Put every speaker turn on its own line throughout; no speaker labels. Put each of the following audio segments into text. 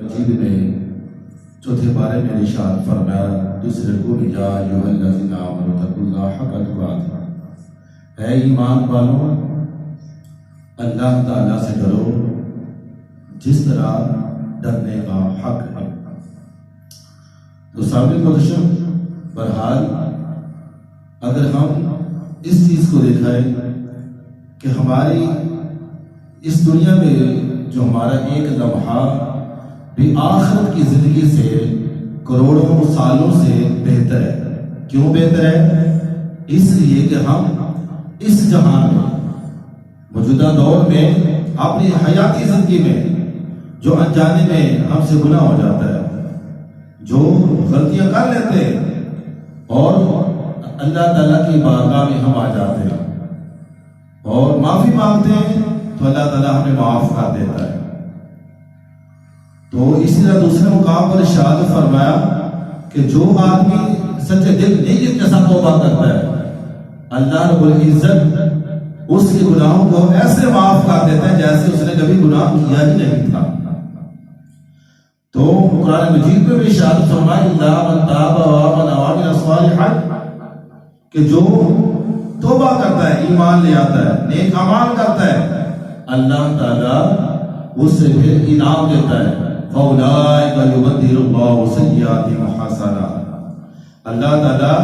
مجید میں چوتھے بارے میں ارشاد فرمایا دوسرے کو بھی یا ایھا الذین آمنوا اتقوا اللہ حق تقاته، اے ایمان والو اللہ تعالیٰ سے ڈرو جس طرح ڈرنے کا حق ہے۔ تو سامنے مدشم بہرحال اگر ہم اس چیز کو دیکھیں کہ ہماری اس دنیا میں جو ہمارا ایک لمحہ بھی آخرت کی زندگی سے کروڑوں سالوں سے بہتر ہے۔ کیوں بہتر ہے؟ اس لیے کہ ہم اس جہان میں موجودہ دور میں اپنی حیاتی زندگی میں جو انجانے میں ہم سے گناہ ہو جاتا ہے، جو غلطیاں کر لیتے ہیں اور اللہ تعالیٰ کی بارگاہ میں ہم آ جاتے ہیں اور معافی مانگتے ہیں تو اللہ تعالیٰ ہمیں معاف کر دیتا ہے۔ تو اسی طرح دوسرے مقام پر ارشاد فرمایا کہ جو آدمی سچے دل نیت کے ساتھ توبہ کرتا ہے، اللہ رب العزت اس کے گناہوں کو ایسے معاف کر دیتا ہے جیسے اس نے کبھی گناہ کیا ہی نہیں تھا۔ تو قرآن مجید میں بھی ارشاد فرمایا الا من تاب وآمن وعمل صالحا، کہ جو توبہ کرتا ہے، ایمان لے آتا ہے، نیک اعمال کرتا ہے، اللہ تعالیٰ اس سے پھر انعام دیتا ہے۔ فَأُولَٰئِكَ يُبَدِّلُ اللَّهُ سَيِّئَاتِهِمْ حَسَنَاتٍ، اللہ تعالیٰ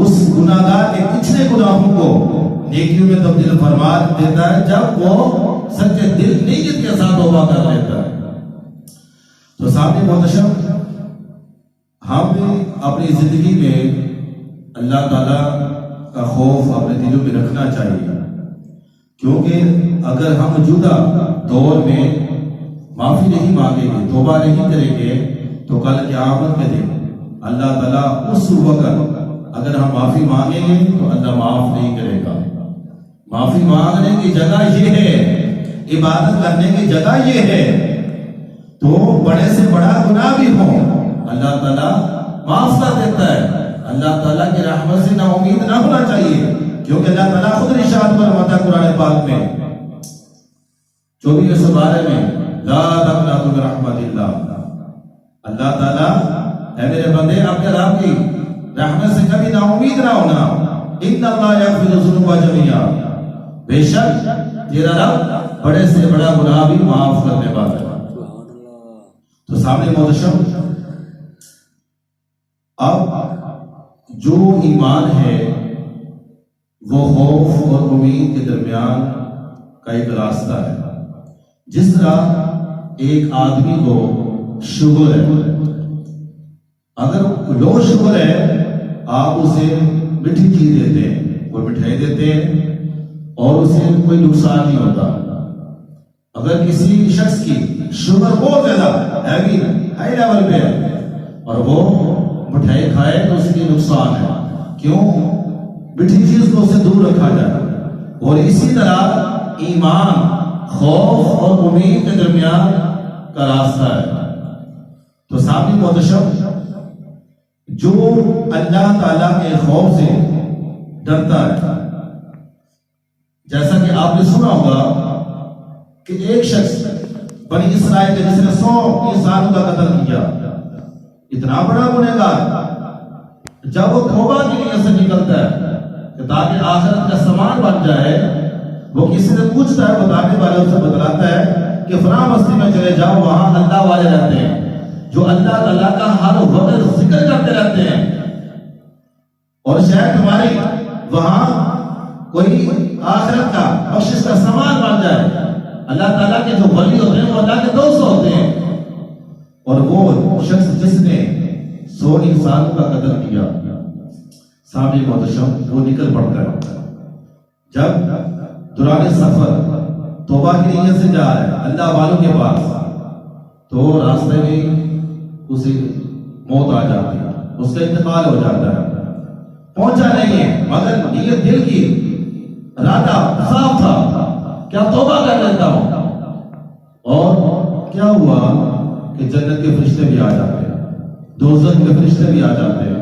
اس گناہگار کے پچھلے گناہوں کو نیکیوں میں تبدیل فرما دیتا ہے جب وہ سچے دل نیت کے ساتھ توبہ کر لیتا ہے۔ تو سامنے محتشم ہم اپنی زندگی میں اللہ تعالیٰ کا خوف اپنے دلوں میں رکھنا چاہیے، کیونکہ اگر ہم موجودہ دور میں معافی نہیں مانگیں گے، توبہ نہیں کریں گے، تو کل قیامت کے دن اللہ تعالیٰ اس وقت اگر ہم معافی مانگیں گے تو اللہ معاف نہیں کرے گا۔ معافی مانگنے کی جگہ یہ ہے، عبادت کرنے کی جگہ یہ ہے، تو بڑے سے بڑا گناہ بھی ہو اللہ تعالیٰ معاف کر دیتا ہے۔ اللہ تعالیٰ کی رحمت سے نا امید نہ ہونا چاہیے، کیونکہ اللہ تعالیٰ خود ارشاد فرماتا ہے قرآن پاک میں 24 بارے میں لا تقنطوا من رحمت اللہ، اللہ تعالیٰ اے میرے بندے اپنے رب کی رحمت سے کبھی نا امید نہ ہونا۔ ان اللہ یغفر الذنوب جميعا، بے شک تیرا رب بڑے سے بڑا گناہ بھی معاف کرنے والا ہے۔ تو سامنے محتشم اب جو ایمان ہے وہ خوف اور امید کے درمیان کا ایک راستہ ہے۔ جس طرح ایک آدمی کو شوگر ہے، اگر لو شوگر ہے آپ اسے میٹھی چیز دیتے ہیں، کوئی مٹھائی دیتے ہیں اور اسے کوئی نقصان نہیں ہوتا۔ اگر کسی شخص کی شوگر بہت زیادہ ہیوی ہائی لیول پہ ہے اور وہ مٹھائی کھائے تو اس کی نقصان ہے، کیوں؟ میٹھی چیز کو اسے دور رکھا جائے۔ اور اسی طرح ایمان خوف اور امید کے درمیان کا راستہ ہے۔ تو سامنے محتشم جو اللہ تعالیٰ کے خوف سے ڈرتا ہے، جیسا کہ آپ نے سنا ہوگا کہ ایک شخص بنی اسرائیل کے جس نے 100 انسانوں کا قتل کیا، اتنا بڑا گنہگار، جب وہ توبہ کی نیت سے نکلتا ہے کہ تاکہ آخرت کا سامان بن جائے، وہ کسی سے پوچھتا ہے، بتانے والے اسے بتلاتا ہے کہ فلاں بستی میں چلے جاؤ، وہاں اللہ والے رہتے ہیں جو اللہ تعالیٰ کا ہر وقت ذکر کرتے رہتے ہیں، اور شاید تمہاری وہاں کوئی آخرت کا بخشش کا سامان بن جائے۔ اللہ تعالیٰ کے جو ولی ہوتے ہیں وہ اللہ کے دوست ہوتے ہیں، اور وہ شخص جس نے 100 انسانوں کا قتل کیا، سامنے محتشم وہ نکل پڑتا ہے۔ جب دوران سفر توبہ کی نیت سے جا رہا ہے اللہ والوں کے پاس، تو راستے میں اسے موت آ جاتی ہے، اس کا انتقال ہو جاتا ہے، پہنچا نہیں ہے، مگر نیت دل کی ارادہ صاف تھا، کیا توبہ کر لیتا ہوں۔ اور کیا ہوا کہ جنت کے فرشتے بھی آ جاتے ہیں، دوزخ کے فرشتے بھی آ جاتے ہیں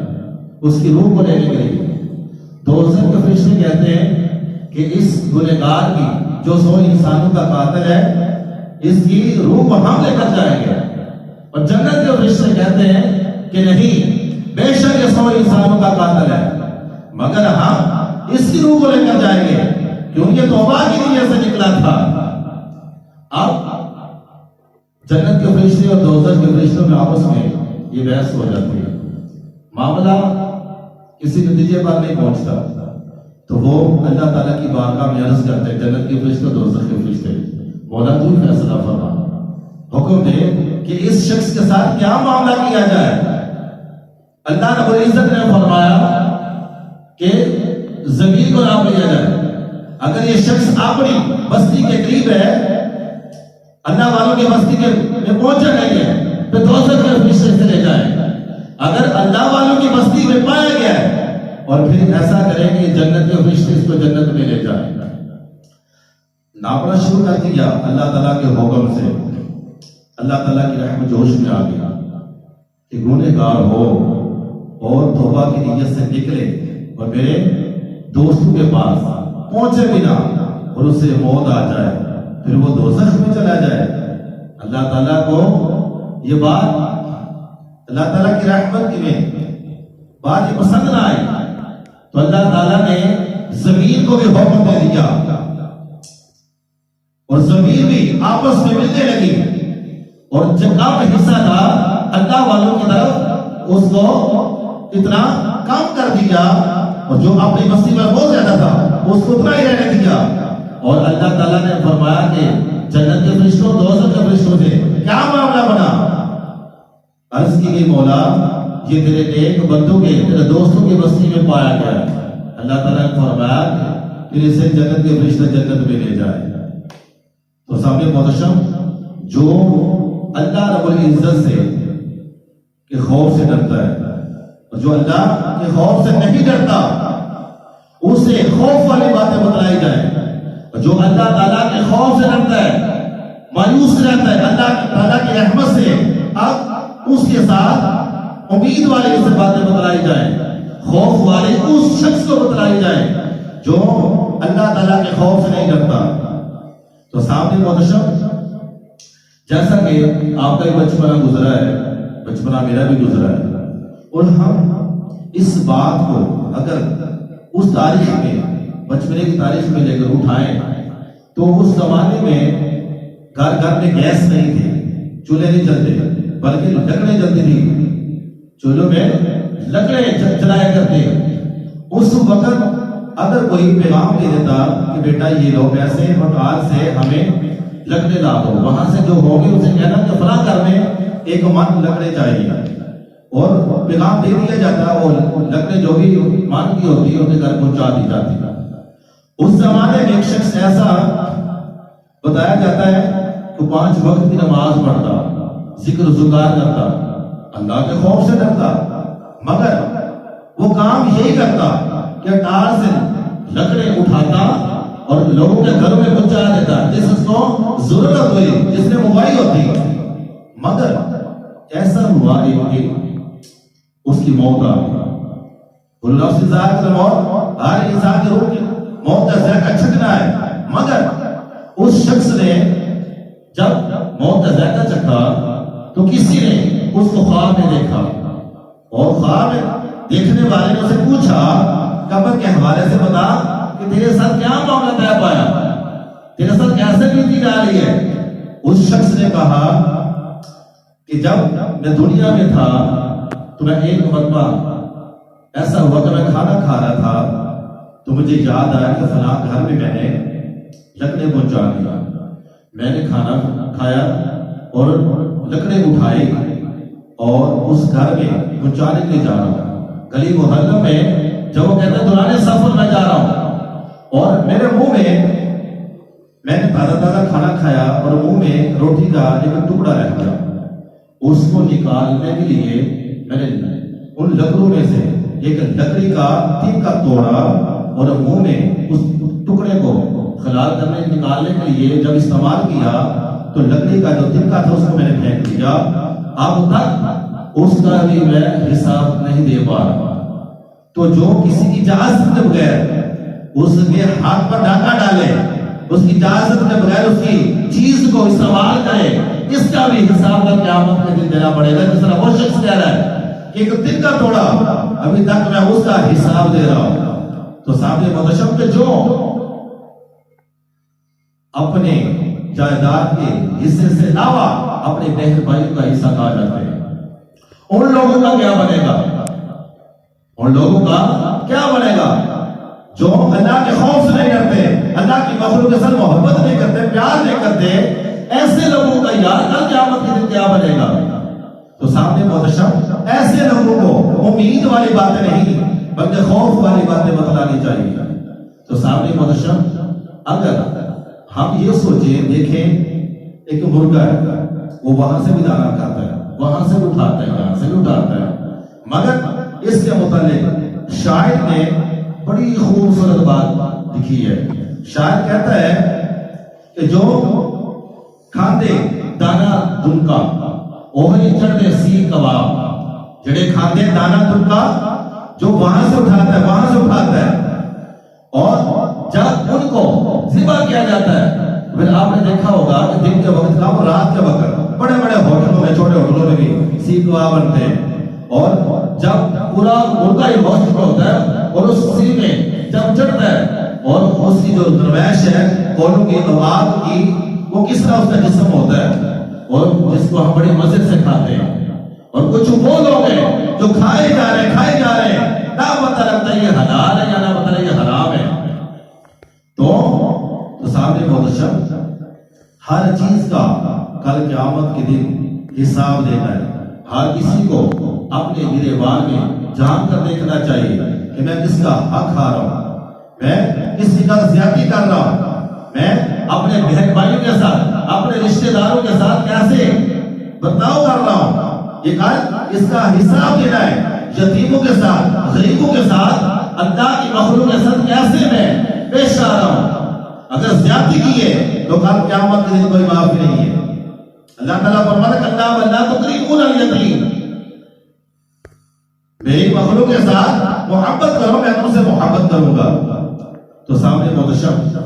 اس کی روح کو لینے کے لیے۔ دوزخ کے فرشتے کہتے ہیں کہ اس گنہگار کی جو 100 انسانوں کا قاتل ہے، اس کی روح کو ہم لے کر جائیں گے۔ اور جنت کے فرشتے کہتے ہیں کہ نہیں، بے شک یہ 100 انسانوں کا قاتل ہے، مگر ہم اس کی روح کو لے کر جائیں گے کیونکہ یہ توبہ کی نیت سے نکلا تھا۔ اب جنت کے فرشتے اور دوزخ کے فرشتوں میں آپس میں یہ بحث ہو جاتی ہے، معاملہ کسی نتیجے پر نہیں پہنچتا، تو وہ اللہ تعالیٰ کی بارگاہ میں عرض کرتے ہیں، جنت کے فرشتے اور دوزخ کے فرشتے، مولا تو ہی فیصلہ فرما، حکم دے کہ اس شخص کے ساتھ کیا معاملہ کیا جائے۔ اللہ رب العزت نے فرمایا کہ زمین کو ناپ لیا جائے، اگر یہ شخص اپنی بستی کے قریب ہے، اللہ والوں کی بستی کے میں پہنچا نہیں ہے، تو دوزخ کے فرشتے سے لے جائیں، اگر اللہ والوں کی بستی میں پایا گیا ہے اور پھر ایسا کریں کہ جنت کے فرشتے اس کو جنت میں لے جائیں۔ ناپنا شروع کر دیا اللہ تعالیٰ کے حکم سے، اللہ تعالیٰ کی رحمت جوش میں آ گیا کہ گنہگار ہو اور توبہ کی نیت سے نکلے اور میرے دوستوں کے پاس پہنچے بنا اور اسے موت آ جائے، پھر وہ دوزخ میں چلا جائے۔ اللہ تعالیٰ کو یہ بات، اللہ تعالیٰ کی رحمت میں بات یہ پسند نہ آئی، تو اللہ تعالیٰ نے زمین کو بھی حکم دے دیا اور زمین بھی آپس میں ملنے لگی، اور جب کم حصہ تھا اللہ والوں کی طرف اس کو اتنا کم کر دیا، اور جو اپنی بستی میں بہت زیادہ تھا اس کو اتنا ہی رہنے دیا۔ اور اللہ تعالیٰ نے فرمایا کہ جنت کے فرشتوں دوزخ کے فرشتوں سے کیا معاملہ بنا؟ عرض کی گئی مولا یہ تیرے نیک بندوں کے، تیرے دوستوں کی بستی میں پایا گیا ہے۔ اللہ تعالیٰ نے فرمایا کہ پھر اسے جنت کے فرشتے جنت میں لے جائے۔ تو سامنے محتشم، جو اللہ رب العزت سے کے خوف سے ڈرتا ہے اور جو اللہ کے خوف سے نہیں ڈرتا، اسے خوف والی باتیں بتلائی جائیں، اور جو اللہ تعالیٰ کے خوف سے ڈرتا ہے، مایوس رہتا ہے اللہ تعالیٰ کی رحمت سے، اب اس کے ساتھ امید والی سے باتیں بتلائی جائیں، خوف والی اس شخص کو بتلائی جائیں جو اللہ تعالیٰ کے خوف سے نہیں ڈرتا۔ تو سامنے محتشم، جیسا کہ آپ کا ہی بچپنا گزرا ہے، بچپنا میرا بھی گزرا ہے، اور ہم اس بات کو اگر اس تاریخ میں، بچپنے کی تاریخ میں لے کر اٹھائیں، تو اس زمانے میں گھر گھر میں گیس نہیں تھے، چولہے نہیں جلتے بلکہ لکڑیں جلتی تھی، چولہوں میں لکڑیں جلایا کرتے۔ اس وقت اگر کوئی پیغام دے دیتا کہ بیٹا یہ لو پیسے مکان سے ہمیں لکڑیں لا دو، وہاں سے جو ہوگی اسے کہنا کہ فلاں گھر میں 1 من لکڑیں چاہیے، اور پیغام دے دیا جاتا، اور لکڑیں جو بھی مان کی ہوتی ہے ان کے گھر پہنچا دی جاتی۔ اس زمانے میں ایک شخص ایسا بتایا جاتا ہے کہ 5 وقت کی نماز پڑھتا، ذکر و ذکار کرتا، اللہ کے خوف سے ڈرتا، مگر وہ کام یہی کرتا کہ ٹار سے لکڑیں اٹھاتا اور لوگوں کے گھروں میں پہنچا دیتا جس کو ضرورت ہوئی، جس نے موبائل ہوتی، مگر ایسا ہوا کہ اس کی موت آ گئی۔ اللہ سے ذات کا موت ہر انسان کی روح کی موت کا ذائقہ چکھنا ہے، مگر اس شخص نے جب موت کا ذائقہ چکھا تو کسی نے اس کو خواب میں دیکھا، اور خواب میں دیکھنے والے نے اسے پوچھا قبر کے حوالے سے بتا کہ تیرے ساتھ کیا معاملہ طے پایا، تیرے ساتھ کیسے بیتی جا رہی ہے؟ اس شخص نے کہا کہ جب میں دنیا میں تھا تو میں ایک مرتبہ ایسا ہوا کہ میں کھانا کھا رہا تھا تو مجھے یاد آیا کہ فلاں گھر میں میں نے لکڑیں پہنچا دیا، میں نے کھانا کھایا اور لکڑیں اٹھائی اور اس گھر میں پہنچانے کے لیے جا رہا ہوں، گلی محلہ میں جب وہ کہتے ہیں دوران سفر میں جا رہا ہوں، اور میرے منہ میں نے تازہ کھانا کھایا اور منہ میں روٹی کا ایک ٹکڑا رہ گیا، اس کو نکالنے کے لیے میں نے ان لکڑوں میں سے ایک لکڑی کا تنکا توڑا اور منہ میں اس ٹکڑے کو خلال کرنے نکالنے کے لیے جب استعمال کیا تو لکڑی کا جو تنکا تھا اس کو میں نے پھینک دیا۔ اب تک اس کا بھی میں حساب نہیں دے پا رہا۔ تو جو کسی کی اجازت کے بغیر اس کے ہاتھ پر ڈاکہ ڈالے، اس کی اجازت کے بغیر اس کی چیز کو استعمال کرے، اس کا بھی حساب کا قیامت کے دن دینا پڑے گا. جس طرح وہ شخص کہہ رہا ہے کہ ایک دن کا توڑا ابھی تک میں اس کا حساب دے رہا ہوں. تو صاحب محتشم کے جو اپنے جائیداد کے حصے سے علاوہ اپنے بہن بھائیوں کا حصہ کہا جاتے ہیں، ان لوگوں کا کیا بنے گا؟ ان لوگوں کا کیا بنے گا جو اللہ کے خوف سے نہیں ڈرتے، اللہ کی مخلوق کے ساتھ محبت نہیں کرتے، پیار نہیں کرتے؟ ایسے لوگوں کا یار کل قیامت کے دن کیا بنے گا؟ تو سامنے محتشم ایسے لوگوں کو امید والی باتیں نہیں بلکہ خوف والی باتیں بتلانی چاہیے. تو سامنے محتشم اگر ہم یہ سوچیں، دیکھیں ایک مرغا ہے، وہ وہاں سے بھی دانا کھاتا ہے، وہاں سے بھی اٹھاتا ہے، یہاں سے بھی اٹھاتا ہے، مگر اس کے متعلق شاعر نے بڑی خوبصورت بات لکھی ہے. شاعر کہتا ہے کہ جو کھاندے دانا دن کا اوہی چڑھتے سی کباب، جڑے کھاندے دانا دن کا جو وہاں سے اٹھاتا ہے، وہاں سے اٹھاتا ہے، اور جب ان کو ذبح کیا جاتا ہے پھر آپ نے دیکھا ہوگا کہ دن کے وقت کا اور رات کے وقت بڑے بڑے ہوٹلوں میں، چھوٹے ہوٹلوں میں بھی سیخ کباب بنتے ہیں. اور جب پورا مرغا ہی گوشت ہوتا ہے اور اس سیخ میں جب چڑھتا ہے اور اس کی جو درمیش ہے کولوں کی آگ کی، وہ کس طرح اس کا جسم ہوتا ہے اور جس کو ہم بڑی مزے سے کھاتے ہیں. اور کچھ وہ لوگ ہیں جو کھائے جا رہے ہیں، نہ پتہ لگتا ہے یہ حلال ہے یا نہ پتہ لگتا ہے یہ حرام ہے. تو سامنے محتشم ہر چیز کا کل قیامت کے دن حساب دینا ہے. ہر کسی کو اپنے گریبان میں جان کر دیکھنا چاہیے کہ میں کس کا حق کھا رہا ہوں، میں کس کا زیادتی کر رہا ہوں، میں اپنے بہن بھائیوں کے ساتھ، اپنے رشتہ داروں کے ساتھ کیسے برتاؤ کر رہا ہوں. یہ کل اس کا حساب دینا ہے. یتیموں کے ساتھ، غریبوں کے ساتھ، اللہ کی مخلوق کے ساتھ کیسے میں پیش آ رہا ہوں. اگر زیادتی کی ہے تو کل قیامت کے دن کوئی معافی نہیں ہے. اللہ تعالیٰ فرماتا ہے اللہ واللہ تکریمون الیتیم، میری مخلوق کے ساتھ محبت کرو، میں تم سے محبت کروں گا. تو سامنے محتشم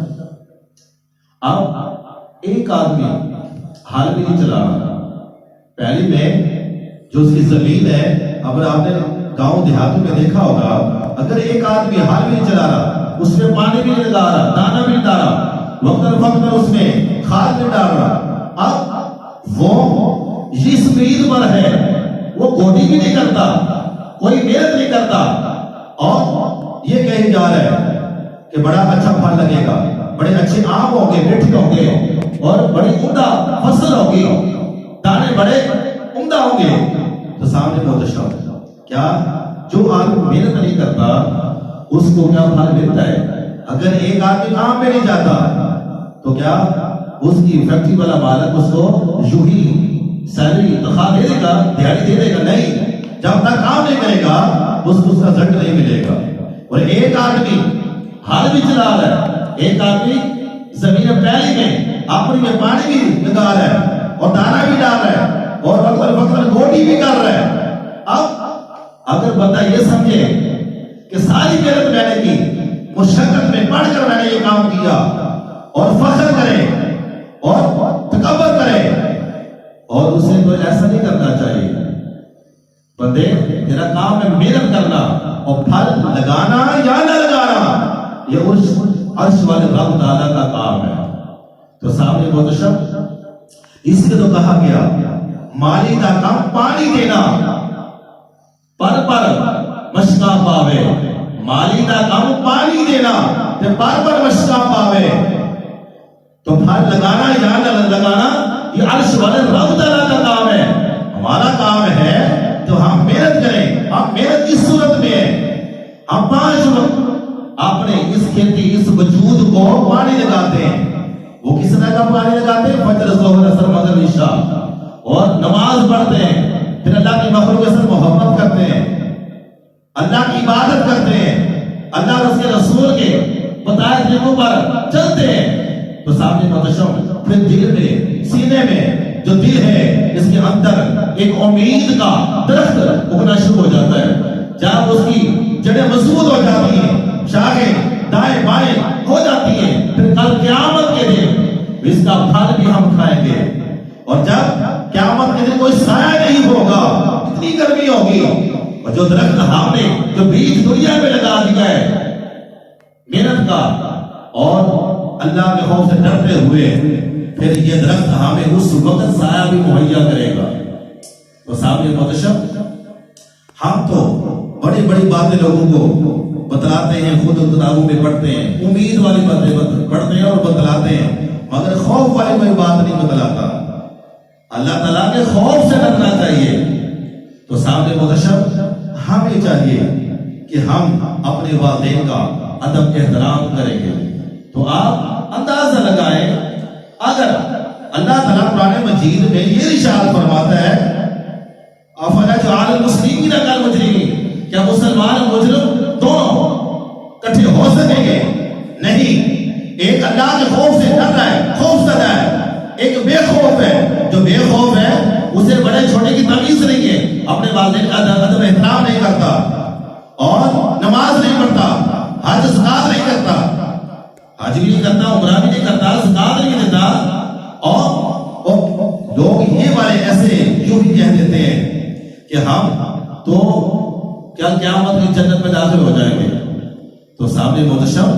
اب ایک آدمی حال بھی نہیں چلا رہا. پہلی میں جو اس کی زمین ہے، اگر آپ نے گاؤں دیہاتوں میں دیکھا ہوگا، اگر ایک آدمی حال بھی نہیں چلا رہا، اس میں پانی بھی نہیں ڈال رہا، دانا بھی نہیں ڈال رہا، وقت وقت اس میں کھاد نہیں ڈال رہا، اب وہ جس امید پر ہے وہ گوڈی بھی نہیں کرتا، کوئی محنت نہیں کرتا، اور یہ کہیں جا رہا ہے کہ بڑا اچھا پھل لگے گا، بڑے اچھے آم ہوں گے، میٹھے ہوں گے، اور بڑی عمدہ فصل ہوگی، دانے بڑے عمدہ ہوں گے. تو سامنے محتشم کیا جو آدمی محنت نہیں کرتا اس کو کیا پھل ملتا ہے؟ اگر ایک آدمی کام پہ نہیں جاتا تو کیا اس کی فیکٹری والا مالک اس کو یوں ہی سیلری تنخواہ دے دے گا، دیہڑی دے دے گا؟ نہیں. جب تک کام نہیں کرے گا اس کو اس کا رزلٹ نہیں ملے گا. اور ایک آدمی ہل بھی چلا رہا ہے، ایک آدمی زمین پہلی میں اپنی میں پانی بھی لگا رہا ہے اور دانا بھی ڈال رہا ہے اور وقت گوڈی بھی کر رہا ہے. اب اگر بندہ یہ سمجھے کہ ساری محنت میں نے کی، مشقت میں پڑھ کر میں نے یہ کام کیا، اور فخر کرے اور تکبر کرے، اور اسے تو ایسا نہیں کرنا چاہیے. بندے تیرا کام ہے محنت کرنا اور پھل لگانا یا نہ لگانا یہ عرش والے رب تعالیٰ کا کام ہے. تو سامنے محتشم اس کے تو کہا گیا مالی کا کام پانی دینا، پر مشکا پاوے. مالی کا کام پانی دینا تے پر مشکا پاوے. تو پھل لگانا یا نہ لگانا یہ عرش والے رب تعالیٰ کا کام ہے. ہمارا کام ہے تو ہم محنت کریں. ہم محنت کی صورت میں ہم 5 وقت اپنے اس کھیتی، اس وجود کو پانی لگاتے ہیں. وہ کس طرح کا پانی لگاتے ہیں؟ فجر، ظہر، عصر، مغرب، عشاء، اور نماز پڑھتے ہیں، پھر اللہ کی مخلوق کے ساتھ محبت کرتے ہیں، اللہ کی عبادت کرتے ہیں، اللہ اور اس کے رسول کے بتائے طریقوں پر چلتے ہیں. تو سامنے محتشم پھر دل میں، سینے میں جو دل ہے اس کے اندر ایک امید کا درخت اگنا شروع ہو جاتا ہے. جب اس کی جڑیں مضبوط ہو جاتی ہیں، شاخیں دائیں بائیں ہو جاتی ہیں، پھر کل قیامت کے دن اس کا پھل بھی ہم کھائیں گے. اور جب قیامت کے دن کوئی سایہ نہیں ہوگا، اتنی گرمی ہوگی، اور جو درخت ہم نے جو بیج دنیا میں لگا دیا ہے محنت کا اور اللہ کے خوف سے ڈرتے ہوئے، پھر یہ درخت ہمیں اس وقت سایہ بھی مہیا کرے گا۔ تو صاحب محتشم، ہم تو بڑی بڑی باتیں لوگوں کو بتلاتے ہیں، خود کتابوں میں پڑھتے ہیں، امید والی باتیں پڑھتے ہیں اور بتلاتے ہیں، مگر خوف والی کوئی بات نہیں بتلاتا۔ اللہ تعالیٰ کے خوف سے ڈرنا چاہیے۔ تو صاحب محتشم، ہمیں چاہیے کہ ہم اپنے والدین کا ادب احترام کریں گے۔ تو آپ اندازہ لگائیں، اگر اللہ تعالیٰ قرآن مجید میں یہ ارشاد فرماتا ہے أَفَنَجْعَلُ الْمُسْلِمِينَ كَالْمُجْرِمِينَ، کیا مسلمان اور مجرم دونوں کٹھے ہو سکیں گے؟ نہیں، ایک اللہ کے خوف سے ڈر رہا ہے، خوف زدہ ہے، ایک بے خوف ہے۔ جو بے خوف ہے اسے بڑے چھوٹے کی تمیز نہیں ہے، اپنے والدین کا ادب احترام نہیں کرتا اور نماز نہیں پڑھتا، حج زکات نہیں کرتا، حج بھی نہیں کرتا، عمرہ بھی نہیں کرتا، زکات نہیں دیتا، اور لوگ یہ والے ایسے یوں ہی کہہ دیتے ہیں کہ ہم تو کیا قیامت کی جنت میں داخل ہو جائیں گے۔ تو صاحب محتشم،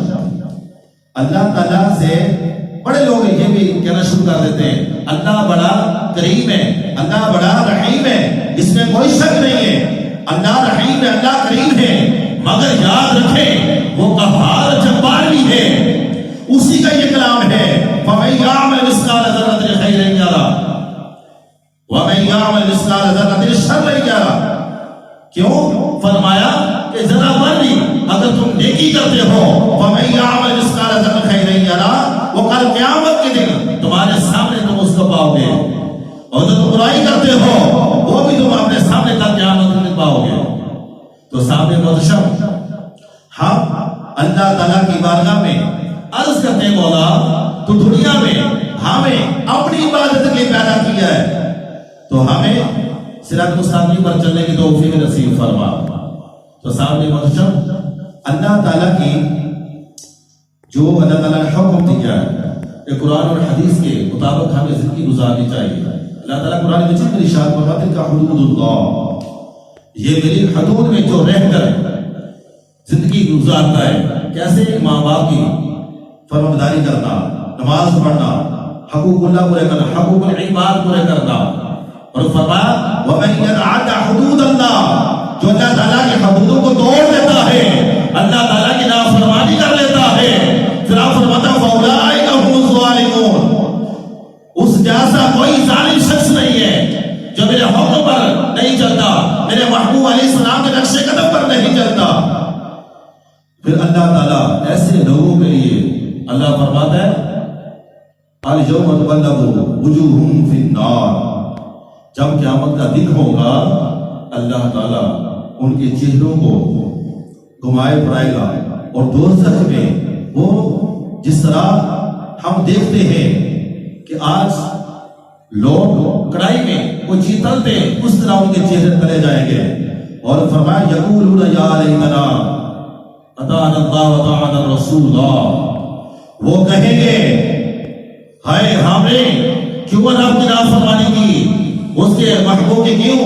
اللہ تعالیٰ سے بڑے لوگ یہ بھی کہنا شروع کر دیتے ہیں اللہ بڑا کریم ہے، اللہ بڑا رحیم ہے، اس میں کوئی شک نہیں ہے، اللہ رحیم ہے، اللہ کریم ہے، مگر یاد رکھیں وہ قہار جبار بھی ہے، اسی کا یہ کلام ہے فَمَن يَعْمَلْ مِثْقَالَ ذَرَّةٍ خَيْرًا يَرَهُ وَمَن يَعْمَلْ مِثْقَالَ ذَرَّةٍ شَرًّا يَرَهُ۔ کیوں فرمایا کہ ذرا بھر بھی اگر تم نیکی کرتے ہو فَمَن يَعْمَلْ مِثْقَالَ ذَرَّةٍ خَيْرًا يَرَهُ، وہ کل قیامت کے دن تمہارے سامنے تم اس کو پاؤ گے، اور جو تم برائی کرتے ہو وہ بھی تم اپنے سامنے کل قیامت کے دن پاؤ گے۔ تو صاحب محتشم، ہم اللہ تعالیٰ کی بارگاہ میں عرض کرتے ہیں مولا تو دنیا میں ہمیں اپنی عبادت کے لیے پیدا کیا ہے، تو ہمیں صراط مستقیم پر چلنے کی توفیق نصیب فرما۔ تو صاحب محتشم، اللہ تعالیٰ کی جو اللہ تعالیٰ نے حکم دیا ہے کہ قرآن اور حدیث کے مطابق ہمیں زندگی گزارنی چاہیے۔ اللہ تعالیٰ قرآن مجید میں ارشاد فرماتے ہیں کہ حدود اللہ، یہ میری حدود میں جو رہ کر زندگی گزارتا ہے، کیسے ماں باپ کی فرمانبرداری کرنا، نماز پڑھنا، حقوق اللہ پورے کرنا، حقوق العباد پورے کرنا، اور فرمایا وَمَن يَتَعَدَّ حُدُودَ اللَّهِ، جو اللہ تعالیٰ کی حدودوں کو توڑ دیتا ہے، اللہ تعالیٰ کی نافرمانی کر لیتا ہے، پھر آپ فرماتا فَأُولَٰئِكَ هُمُ الظَّالِمُونَ، اس جیسا کوئی ظالم شخص نہیں ہے جو میرے حکم پر نہیں چلتا، میرے محبوب علیہ السلام کے نقش قدم پر نہیں چلتا۔ پھر اللہ تعالیٰ ایسے لوگوں کے لیے اللہ فرماتا ہے الْيَوْمَ تُقَلَّبُ وُجُوهُهُمْ فِي النَّارِ، جب قیامت کا دن ہوگا اللہ تعالیٰ ان کے چہروں کو گھمائے پھرائے گا، اور دوزخ میں وہ جس طرح ہم دیکھتے ہیں کہ آج لوگ کڑائی میں وہ چیز تلتے ہیں، اس طرح ان کے چہرے تلے جائیں گے، اور فرمایا یقولون یا لیتنا اطعنا اللہ واطعنا الرسول، وہ کہیں گے ہائے ہم نے کیوں رب کی نافرمانی کی، اس کے محبوب کی کیوں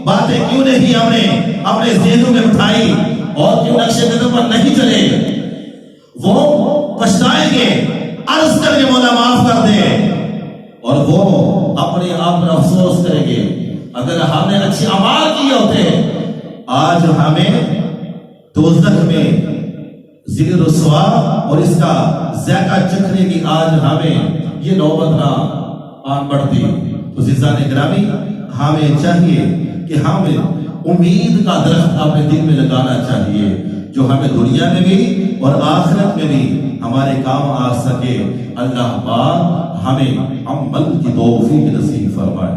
باتیں کیوں نہیں ہم نے اپنے ذہنوں میں اٹھائی، اور کیوں نقش قدم پر نہیں چلے۔ وہ پچھتائیں گے، عرض کر کے مولا معاف کر دے، اور وہ اپنے آپ پر افسوس کریں گے اگر ہم نے اچھے اعمال کیے ہوتے، آج ہمیں دوزخ میں ذل رسوا اور اس کا ذائقہ چکھنے کی آج ہمیں یہ نوبت نہ آن پڑتی۔ تو عزیزان گرامی، ہمیں چاہیے کہ ہم امید کا درخت اپنے دل میں لگانا چاہیے، جو ہمیں دنیا میں بھی اور آخرت میں بھی ہمارے کام آ سکے۔ اللہ پاک ہمیں عمل کی توفیق نصیب فرمائے۔